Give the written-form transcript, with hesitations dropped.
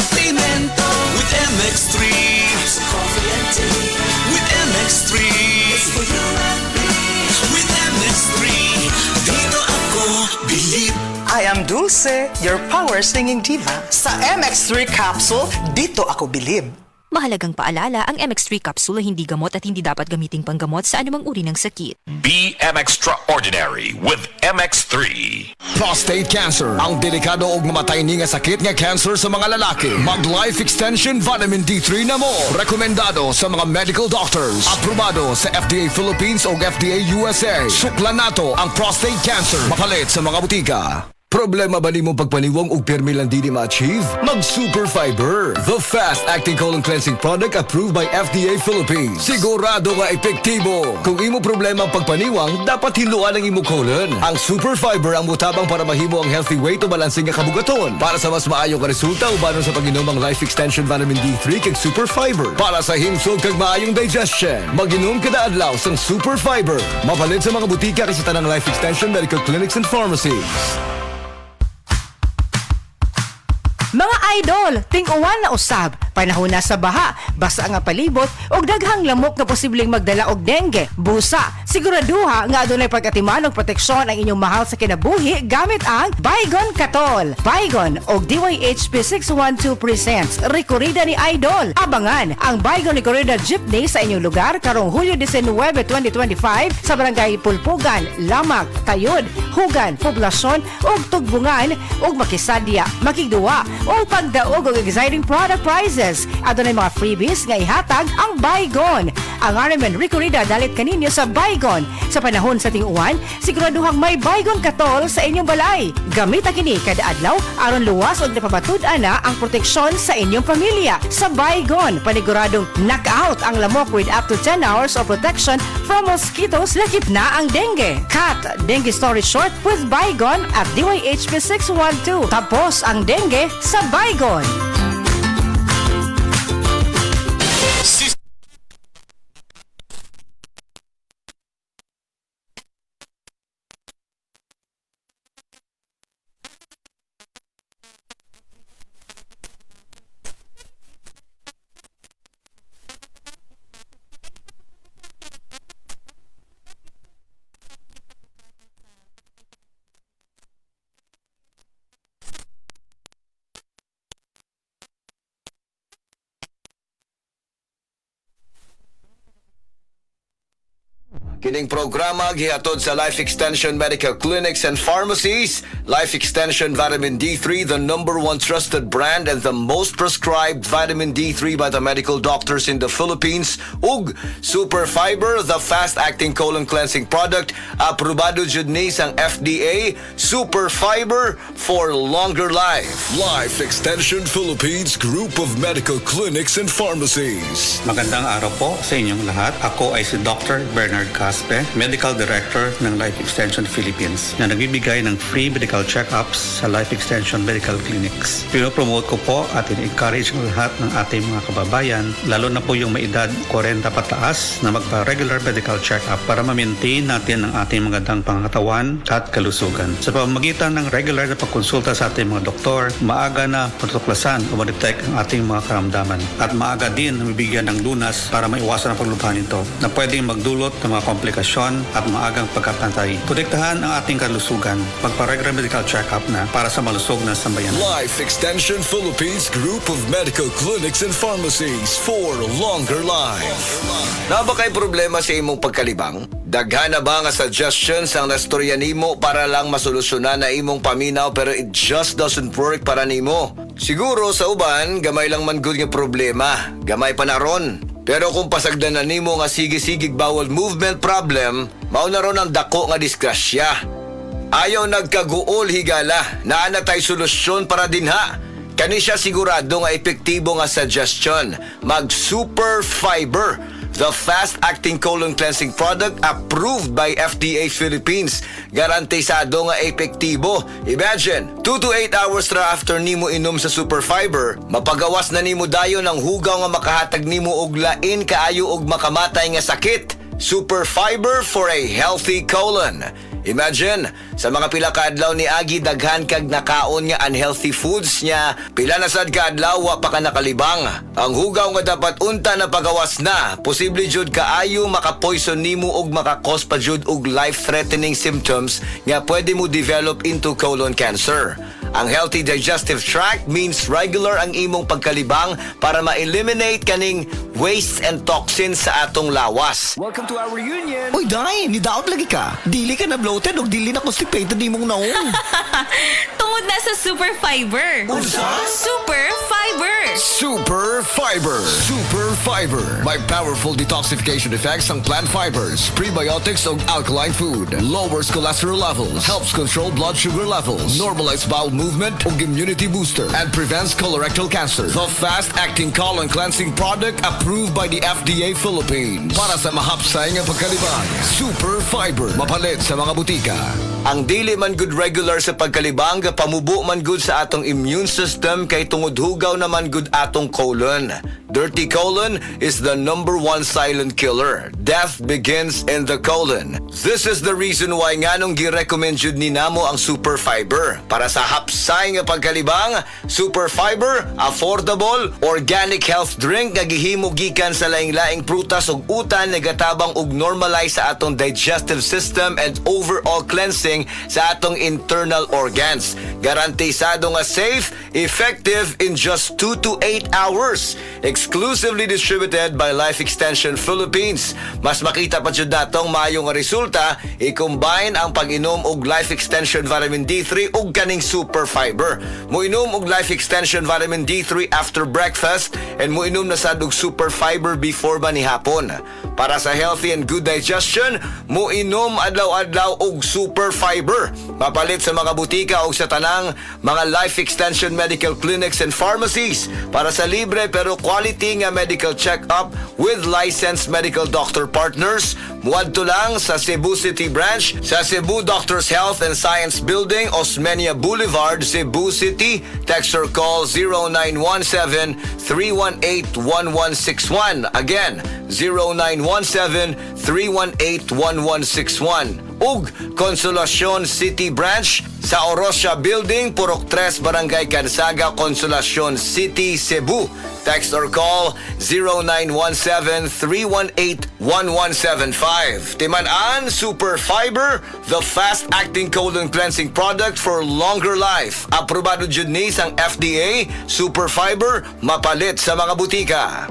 suplemento. With MX3, coffee and tea. With MX3, it's for you and me. With MX3, dito ako believe. I am Dulce, your power singing diva. Sa MX3 capsule, dito ako bilib. Mahalagang paalala, ang MX3 capsule ay hindi gamot at hindi dapat gamiting panggamot sa anumang uri ng sakit. Be extraordinary with MX3. Prostate cancer, ang delikado ug mamatay ni nga sakit nga cancer sa mga lalaki. Mag Life Extension Vitamin D3 na mo. Rekomendado sa mga medical doctors. Aprobado sa FDA Philippines ug FDA USA. Suklan nato ang prostate cancer. Mapalit sa mga butika. Problema ba ni mong pagpaniwang ug permi lang di ma-achieve? Mag Super Fiber, the fast-acting colon cleansing product approved by FDA Philippines. Sigurado nga epektibo. Kung imo problema ang pagpaniwang, dapat hiluan ang imo colon. Ang Super Fiber ang mutabang para mahimo ang healthy weight o balansing nga kabugaton. Para sa mas maayo ka resulta ubanon sa pag-inom ang Life Extension Vitamin D3 kag Super Fiber. Para sa himsog kag maayong digestion, mag-inom kada adlaw sang Super Fiber. Mapalit sa mga butika kasi tanang Life Extension Medical Clinics and Pharmacies. Mga idol, ting-uwan na usab, panahon na sa baha, basa nga palibot, og daghang lamok nga posibleng magdala og dengue, busa. Siguraduha nga adunay pagkatiman og proteksyon ang inyong mahal sa kinabuhi gamit ang Baygon Katol. Baygon og DYHP 612 presents Recorrida ni Idol. Abangan ang Baygon Recorrida Jeepney sa inyong lugar karong Hulyo 19, 2025 sa Barangay Pulpugan, Lamak, Tayod, Hugan, Poblasyon ug Tugbungan ug Makisadya, Makigduwa o pagdaog og exciting product prizes. Adunay mga freebies nga ihatag ang Baygon. Ang Aramen Recorrida dalit kaninyo sa Baygon. Sa panahon sa ting-uwan, siguraduhang may Baygon Katol sa inyong balay. Gamita kini kada adlaw aron luwas og napabatud-an na ang proteksyon sa inyong pamilya. Sa Baygon, paniguradong knockout ang lamok with up to 10 hours of protection from mosquitoes, lakip na ang dengue. Cut dengue story short with Baygon at DYHP 612. Tapos ang dengue sa Baygon. Kining programa gihatod sa Life Extension Medical Clinics and Pharmacies. Life Extension Vitamin D3, the #1 trusted brand and the most prescribed vitamin D3 by the medical doctors in the Philippines. Ug Super Fiber, the fast-acting colon cleansing product, aprobado jud ni sang FDA. Super Fiber for longer life. Life Extension Philippines Group of Medical Clinics and Pharmacies. Magandang araw po sa inyong lahat. Ako ay si Dr. Bernard Caspe, Medical Director ng Life Extension Philippines, na nagbibigay ng free medical check-ups sa Life Extension Medical Clinics. Pinopromote ko po at in-encourage ng lahat ng ating mga kababayan, lalo na po yung may edad 40 pataas, na magpa-regular medical check-up para ma-maintain natin ang ating magandang pangatawan at kalusugan. Sa pamamagitan ng regular na pagkonsulta sa ating mga doktor, maaga na matutuklasan o ma-detect ang ating mga karamdaman. At maaga din mabibigyan ng lunas para maiwasan ang paglubha nito na pwedeng magdulot ng mga komplikasyon at maagang pagkapantay. Protektahan ang ating kalusugan. Magpa-regular medical check-up na para sa malusog na sambayanan. Life Extension Philippines Group of Medical Clinics and Pharmacies for longer life. Na ba kay problema sa imong pagkalibang? Daghan na ba nga suggestions ang nastorya nimo para lang masolusyonan na imong paminaw pero it just doesn't work para nimo? Siguro sa uban, gamay lang man good nga problema. Gamay pa na ron. Pero kung pasagdan na nimo nga sige-sigig bawal movement problem, mao na ron ang dako nga disgrasya. Ayaw nagkaguol higala, naa tay solusyon para dinha. Kani siya sigurado nga epektibo nga suggestion. Mag Super Fiber, the fast-acting colon cleansing product approved by FDA Philippines. Garantisado nga epektibo. Imagine, 2 to 8 hours ra after nimo inom sa Super Fiber, mapagawas na nimo dayon ang hugaw nga makahatag nimo og lain kaayo og makamatay nga sakit. Super Fiber for a healthy colon. Imagine, sa mga pila ka adlaw ni Agi daghan kag nakaon nga unhealthy foods niya, pila na sad ka adlaw wa pa ka nakalibang. Ang hugaw nga dapat unta na pagawas na, posible jud kaayo makapoison nimo og makakos pa jud og life-threatening symptoms nga pwede mo develop into colon cancer. Ang healthy digestive tract means regular ang imong pagkalibang para ma-eliminate kaning wastes and toxins sa atong lawas. Welcome to our reunion. Uy, Day, nidaot lagi ka. Dili ka na bloated o dili na constipated ni mong naong. Tungod na sa super fiber. Super fiber. Super Fiber! Super Fiber! May powerful detoxification effects ang plant fibers, prebiotics o alkaline food, lowers cholesterol levels, helps control blood sugar levels, normalize bowel movement o immunity booster, and prevents colorectal cancer. The fast-acting colon cleansing product approved by the FDA Philippines. Para sa mahapsay nga pagkalibang, Super Fiber. Mapalit sa mga butika. Ang dili man good regular sa pagkalibang, pamubo man good sa atong immune system kay tungod hugaw naman good atong colon. Dirty colon is the #1 silent killer. Death begins in the colon. This is the reason why nganong gi-recommend jud ni namo ang Super Fiber. Para sa hapsay nga pagkalibang, Super Fiber, affordable, organic health drink nga gihimo gikan sa laing-laing prutas ug utan nga gatabang og normalize sa atong digestive system and overall cleansing sa atong internal organs. Garantisado nga safe, effective in just 2 to 8 hours. Exclusively distributed by Life Extension Philippines. Mas makita pa jud natong maayo nga resulta, i-combine ang pag-inom og Life Extension Vitamin D3 ug kaning Super Fiber. Moinom og Life Extension Vitamin D3 after breakfast and moinom na sad og Super Fiber before manihapon. Para sa healthy and good digestion, moinom adlaw-adlaw og Super Fiber. Mapalit sa mga butika o sa tanang mga Life Extension Medical Clinics and Pharmacies para sa libre pero quality nga medical check-up with licensed medical doctor partners. Muadto lang sa Cebu City Branch sa Cebu Doctors Health and Science Building, Osmeña Boulevard, Cebu City. Text or call 0917-318-1161. Again, 0917-318-1161. Ug Consolacion City Branch sa Orosia Building, Purok 3, Barangay Cansaga, Consolacion City, Cebu. Text or call 0917-318-1175. Timan-an Super Fiber, the fast-acting colon cleansing product for longer life. Aprobado jud ni sang FDA. Super Fiber, mapalit sa mga butika.